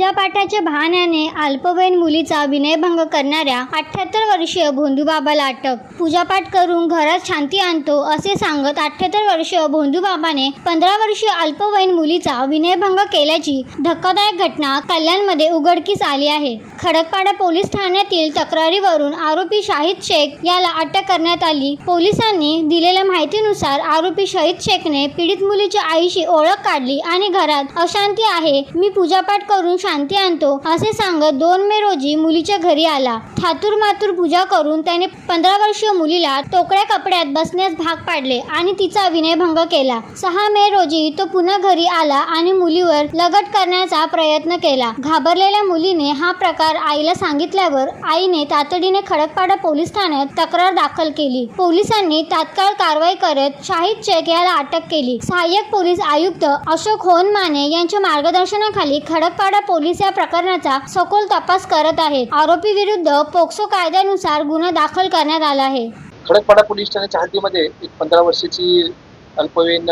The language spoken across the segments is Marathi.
पूजापाठाच्या बहाण्याने अल्पवयीन मुलीचा विनयभंग करणाऱ्या 78 वर्षीय भोंदूबाबाला अटक। पूजापाठ करून घरात शांती आणतो असे सांगत 78 वर्षीय भोंदूबाबाने 15 वर्षीय अल्पवयीन मुलीचा विनयभंग केल्याची धक्कादायक घटना कल्याणमध्ये उघडकीस आली आहे। खडकपाडा पोलीस ठाण्यातील तक्रारीवरून आरोपी शाहिद शेख याला अटक करण्यात आली। पोलिसांनी दिलेल्या माहितीनुसार आरोपी शाहिद शेखने पीडित मुलीच्या आईशी ओळख काढली आणि घरात अशांती आहे, मी पूजापाठ करून शांती आणतो असे सांगत 2 मे रोजी मुलीच्या घरी आला। थातूरमातूर पूजा करून त्याने 15 वर्षीय मुलीला तोकड्या कपड्यात बसण्यास भाग पाडले आणि तिचा विनयभंग केला। 6 मे रोजी तो पुन्हा घरी आला आणि मुलीवर लगट करण्याचा प्रयत्न केला। घाबरलेल्या मुलीने हा प्रकार आईला सांगितल्यावर आईने तातडीने खडकपाडा पोलीस ठाण्यात तक्रार दाखल केली। पोलिसांनी तात्काळ कारवाई करत शाहिद शेख याला अटक केली। सहाय्यक पोलीस आयुक्त अशोक होनमाने यांच्या मार्गदर्शनाखाली खडकपाडा पोलीस या प्रकरणाचा सखोल तपास करत आहेत। आरोपी विरुद्ध पोक्सो कायद्यानुसार गुन्हा दाखल करण्यात आला आहे। खडकपाडा पोलीस ठाण्याच्या हद्दीमध्ये एक 15 वर्षाची अल्पवयीन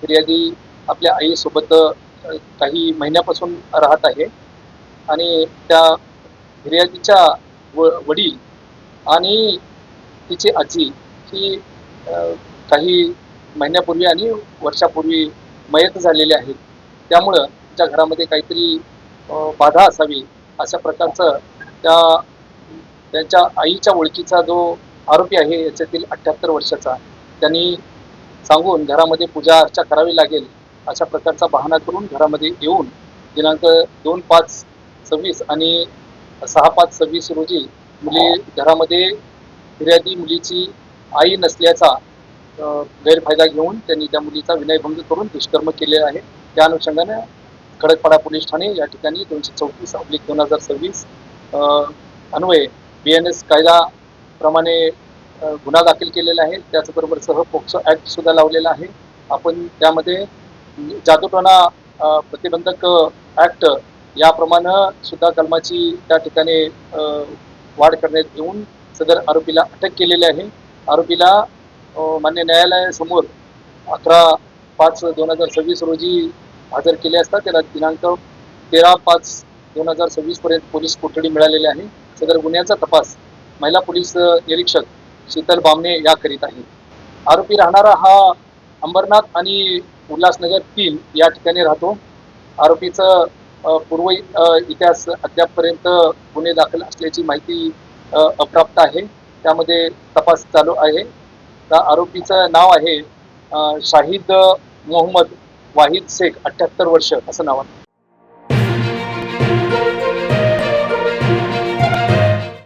फिर्यादी आपल्या आईसोबत काही महिन्यापासून राहत आहे आणि त्या फिर्यादीच्या वडील आणि तिची आजी ही काही महिन्यापूर्वी आणि वर्षापूर्वी मयत झालेले आहेत। त्यामुळं त्या घरामध्ये काहीतरी बाधा असावी अशा प्रकारचं त्यांच्या आईच्या ओळखीचा जो आरोपी आहे याच्यातील 78 वर्षाचा त्यांनी सांगून घरामध्ये पूजा अर्चा करावी लागेल अशा प्रकारचा बहाणा करून घरामध्ये येऊन दिनांक 2/5/26 आणि 6/5/26 रोजी घरामध्ये फिर्यादी मुलीची आई नसल्याचा गैरफायदा घेऊन त्यांनी त्या मुलीचा विनयभंग करून दुष्कर्म केले आहे। त्या अनुषंगाने खडकपाडा पोलीस ठाणे या ठिकाणी 234/2026 अन्वये BNS कायद्याप्रमाणे गुन्हा दाखल केलेला आहे। त्याचबरोबर पोक्सो ॲक्ट सुद्धा लावलेला आहे। आपण त्यामध्ये जादूटोणा प्रतिबंधक ॲक्ट याप्रमाणे सुद्धा कलमाची त्या ठिकाणी वाढ करण्यात येऊन सदर आरोपीला अटक केलेली आहे। आरोपीला मान्य न्यायालयासमोर 11/5/2026 रोजी हजर केले असता त्याला दिनांक 13/5/2026 पर्यंत पोलीस कोठडी मिळालेली आहे। सदर गुन्ह्याचा तपास महिला पोलीस निरीक्षक शीतल बामणे या करीत आहे। आरोपी राहणारा हा अंबरनाथ आणि उल्हासनगर 3 या ठिकाणी राहतो। आरोपीचं पूर्व इतिहास अद्यापपर्यंत गुन्हे दाखल असल्याची माहिती अप्राप्त आहे। त्यामध्ये तपास चालू आहे। त्या आरोपीचं नाव आहे शाहिद मोहम्मद वाहिद शेख 78 वर्ष असं नाव आहे।